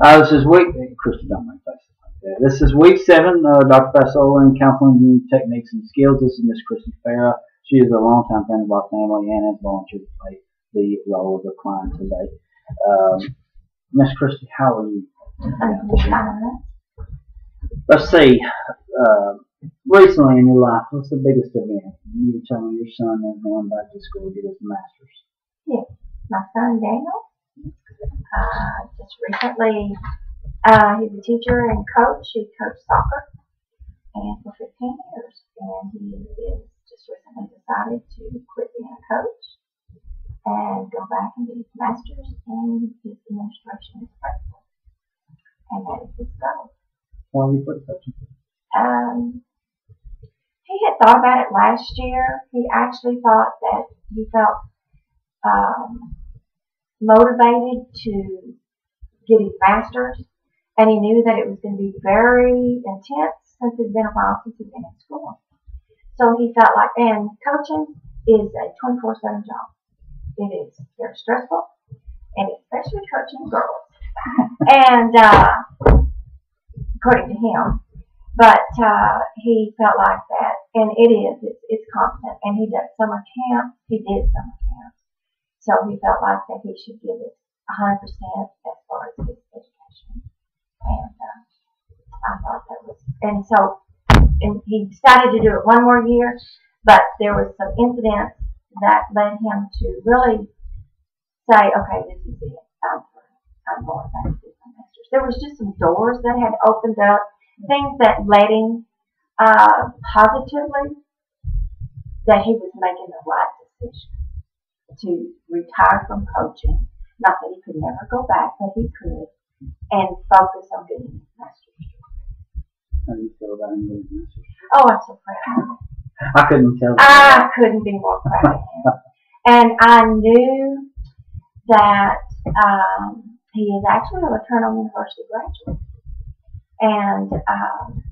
This is week. Christy, don't make faces like that. This is week 7. Dr. Fasola and counseling techniques and skills. This is Miss Christy Farah. She is a longtime friend of our family and has volunteered to play the role of the client today. Miss Christy, how are you? Let's see. Recently in your life, what's the biggest event? You were telling your son is going back to school to get his master's. Yes, my son Daniel. Just recently, he's a teacher and coach. He coached soccer and for 15 years, and he is just recently decided to quit being a coach and go back and get his master's in his administration as principal. And that is his goal. Why you quit coaching? He had thought about it last year. He actually thought that he felt motivated to get his master's, and he knew that it was going to be very intense since it's been a while since he'd been in school. So he felt like, and coaching is a 24/7 job. It is very stressful, and especially coaching girls. And according to him, but he felt like that, and it's constant. And he does summer camps. He did summer camps. So he felt like that he should give it 100% as far as his education. And I thought that was, and he decided to do it one more year, but there was some incidents that led him to really say, okay, this is it. I'm going back to get my master's. There was just some doors that had opened up, things that led him positively that he was making the right decision to retire from coaching. Not that he could never go back, but he could, and focus on getting his master's degree. How do you feel about him getting his master's? Oh, I'm so proud of him. I couldn't tell. I couldn't be more proud of him. And I knew that he is actually a LeTourneau University graduate. And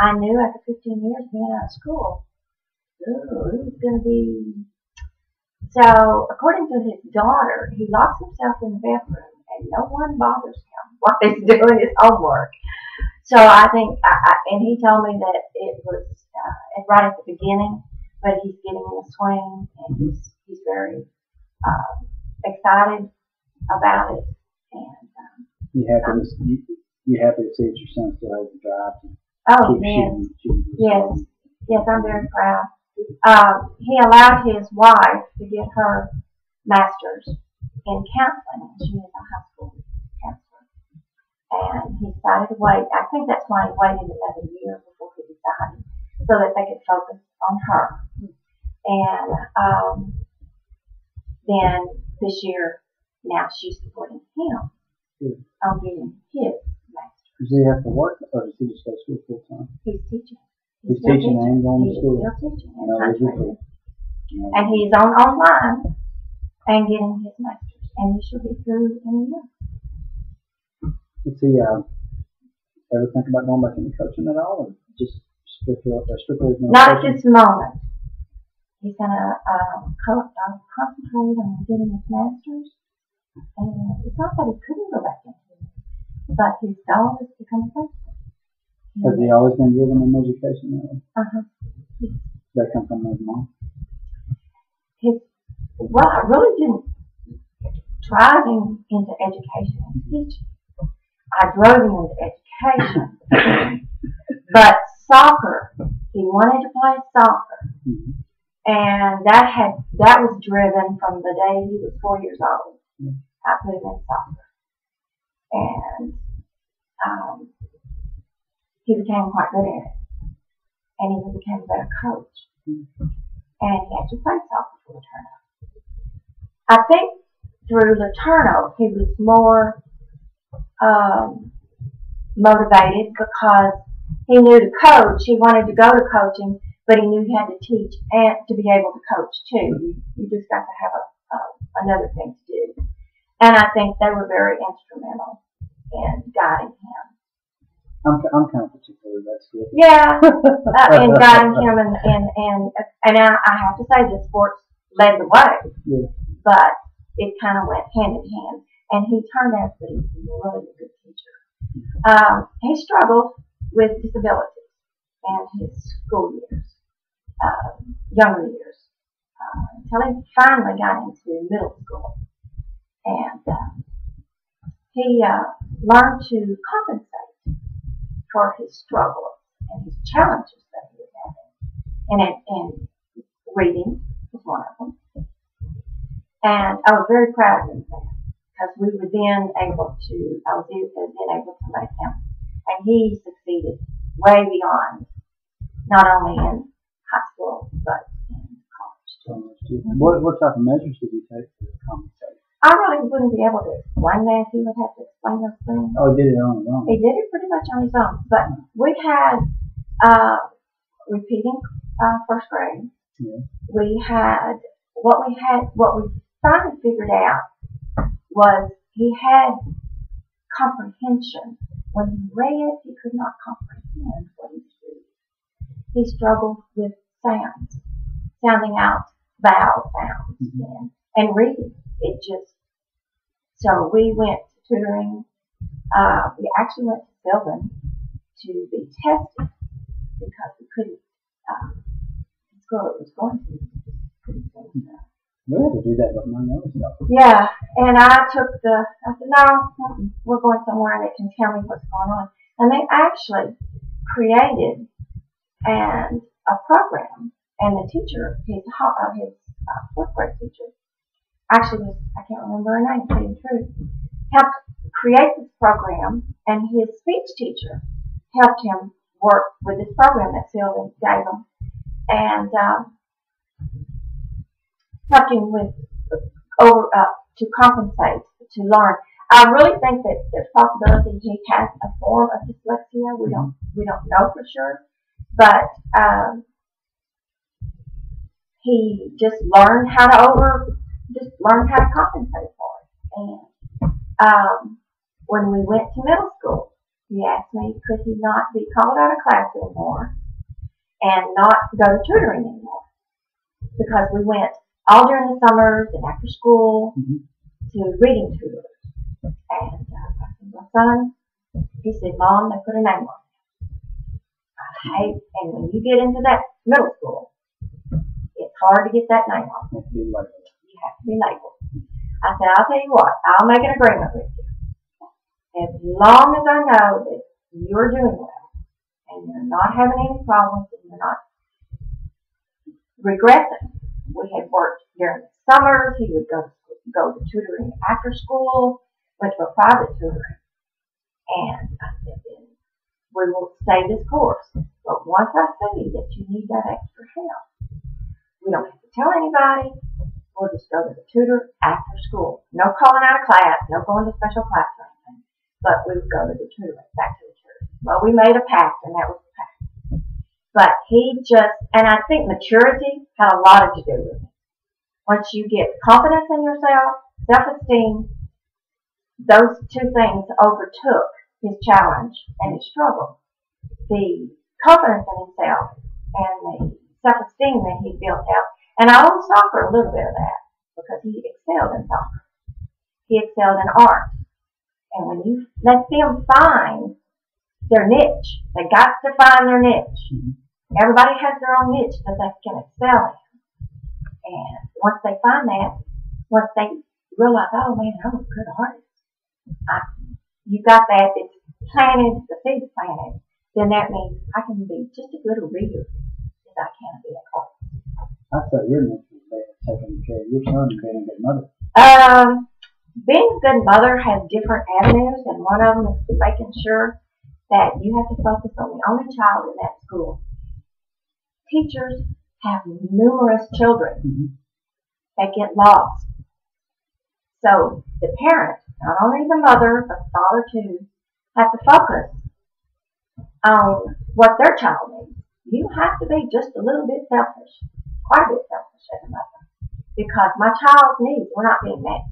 I knew after 15 years being out of school, it was going to be. So, according to his daughter, he locks himself in the bedroom and no one bothers him while he's doing his homework. So, I think, and he told me that it was right at the beginning, but he's getting in the swing and he's very excited about it. And you happy to see that your son still has the drive to keep shooting? Yes, I'm very proud. He allowed his wife to get her master's in counseling. She is a high school counselor. And he decided to wait. I think that's why he waited another year before he decided, so that they could focus on her. And then this year, now she's supporting him on getting his master's. Does he have to work, or does he just go to school full time? He's teaching. He's teaching and going to school. He's still teaching. And he's online and getting his master's, and he should be through in a year. Does he ever think about going back into coaching at all, or just strictly not at this moment? He's gonna concentrate on getting his master's, and it's not that he couldn't go back into it, but his goal is to become a principal. Has he always been driven in education? Yes. Does that come from his mom? Well, I really didn't drive him into education and teaching. I drove him into education. But soccer, he wanted to play soccer. Mm-hmm. And that was driven from the day he was 4 years old. Mm-hmm. I put him in soccer. And he became quite good at it. And he became a better coach. Mm-hmm. And he actually played soccer for LeTourneau. I think through LeTourneau, he was more motivated because he knew to coach. He wanted to go to coaching, but he knew he had to teach and to be able to coach too. You just got to have another thing to do. And I think they were very instrumental in guiding him. I'm kind of particular with that school. Yeah, in guiding him, and I have to say that sports led the way. Yeah. But it kind of went hand in hand, and he turned out to be really a good teacher. He struggled with disabilities in his school years, younger years, until he finally got into middle school. And he learned to compensate for his struggles and his challenges that he was having. And reading was one of them. And I was very proud of him for that, because we were then able to, I was then able to make him. And he succeeded way beyond, not only in high school, but in college too. What type of measures did you take to compensate? I really wouldn't be able to explain that. He would have to explain those things. Oh, he did it on his own. He did it pretty much on his own. But we had repeating first grade. Yeah. We had what we finally figured out was he had comprehension. When he read, he could not comprehend what he was reading. He struggled with sounds, sounding out vowel sounds, and reading. It just, so we went to tutoring. We actually went to Sylvan to be tested because we couldn't, the school it was going to, couldn't send it. We had to do that with my other stuff. Yeah, and I said, no, we're going somewhere and they can tell me what's going on. And they actually created a program, and the teacher, his fourth grade teacher, actually was, I can't remember her name, to tell you the truth, helped create this program, and his speech teacher helped him work with this program that Sylvan gave him, and helped him with to compensate, to learn. I really think that there's possibility he has a form of dyslexia. We don't know for sure, but he just learned how to compensate for it. And when we went to middle school, he asked me, could he not be called out of class anymore and not go to tutoring anymore? Because we went all during the summers and after school to reading tutors. And I said, my son, he said, Mom, they put a name on it. And when you get into that middle school, it's hard to get that name on it. You have to be labeled. I said, I'll tell you what, I'll make an agreement with you. As long as I know that you're doing well and you're not having any problems and you're not regressing. We had worked during the summers. He would go to tutoring after school, went to a private tutoring. And I said, then we will stay this course. But once I see that you need that extra help, we don't have to tell anybody. We'll just go to the tutor after school. No calling out of class, no going to special class or anything. But we would go to the tutor, back to the tutor. Well, we made a pact, and that was the pact. But he just, and I think maturity had a lot to do with it. Once you get confidence in yourself, self-esteem, those two things overtook his challenge and his struggle. The confidence in himself and the self-esteem that he built out. And I owe soccer a little bit of that because he excelled in soccer. He excelled in art. And when you let them find their niche, they got to find their niche. Everybody has their own niche that they can excel in. And once they find that, once they realize, oh man, I'm a good artist. You got that, it's planted, the seed's planted, then that means I can be just as good a reader as I can be an artist. I thought your niche was taking care of your son and being a good mother. Being a good mother has different avenues, and one of them is making sure that you have to focus on the only child in that school. Teachers have numerous children that get lost. So the parent, not only the mother, but the father too, have to focus on what their child needs. You have to be just a little bit selfish, quite a bit selfish as a mother, because my child's needs were not being met.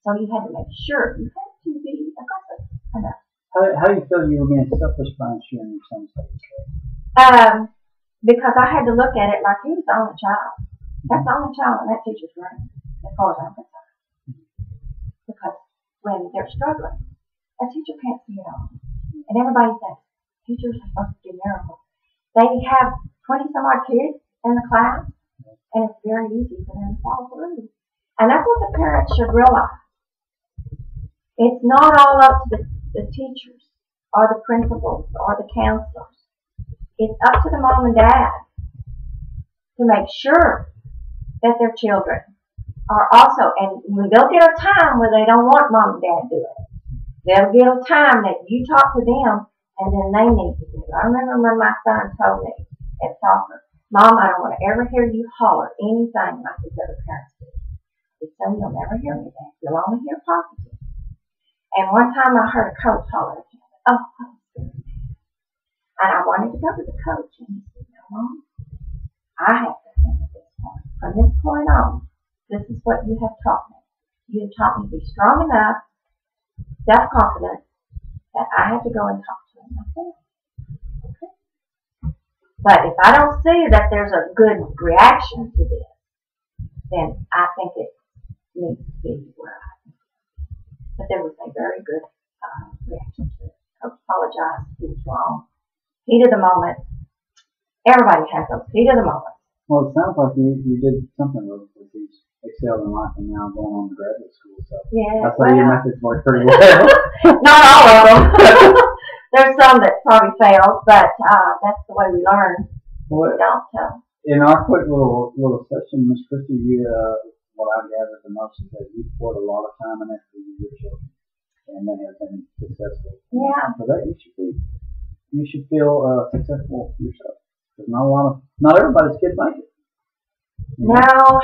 So you had to make sure you had to be aggressive enough. How do you feel you were being selfish by ensuring your son's taken? Because I had to look at it like he was the only child. That's the only child in that teacher's room, as far as I'm concerned. Because when they're struggling, A teacher can't see it all. And everybody thinks teachers are supposed to do miracles. They have 20 some odd kids in the class, and it's very easy for them to fall through. And that's what the parents should realize. It's not all up to the teachers or the principals or the counselors. It's up to the mom and dad to make sure that their children are also, and they'll get a time where they don't want mom and dad doing it. They'll get a time that you talk to them and then they need to do it. I remember when my son told me at soccer, Mom, I don't want to ever hear you holler anything like these other parents do. I said, son, you'll never hear me that. You'll only hear positive. And one time I heard a coach holler at him. Oh, I was very mad. And I wanted to go to the coach. And he said, no, Mom, I have to think at this point. From this point on, this is what you have taught me. You have taught me to be strong enough, self-confident, that I have to go and talk to him myself. Okay? But if I don't see that there's a good reaction to this, then I think it needs to be where I am. But there was a very good reaction to it. Coach apologized. He was wrong. Heat of the moment. Everybody has those heat of the moment. Well, it sounds like you did something with these excelled in life and now going on to graduate school. So yeah, that's why your methods work pretty well. Not all of them. There's some that probably failed, but that's the way we learn. Well, we don't. In our quick little session, Miss Christy, you what I gathered the most is that you poured a lot of time and effort into your children, and they have been successful. Yeah. For that, you should feel successful yourself. Because not everybody's kids make it. No,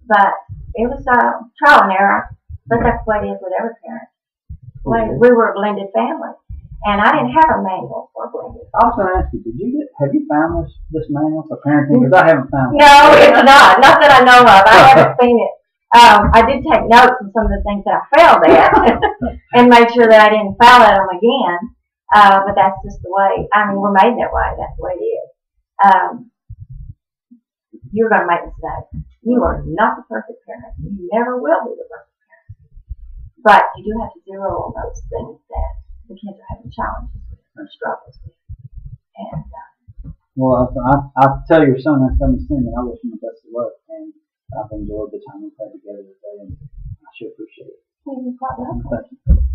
but it was trial and error. But that's what it is with every parent. We were a blended family, and I didn't have a manual for blended. I was going to ask you, have you found this manual for parenting? Because I haven't found it. No, it's not. Not that I know of. I haven't seen it. I did take notes on some of the things that I failed at and made sure that I didn't foul at them again. But that's just the way. I mean, we're made that way. That's the way it is. You're going to make mistakes. You are not the perfect parent. You never will be the perfect parent. But you do have to zero on those things that the kids are having challenges with or struggles with. And well, I tell your son next time you see him, and I wish him the best of luck. And I've enjoyed the time we've had together today, and I sure appreciate it. you're quite welcome. Thank you.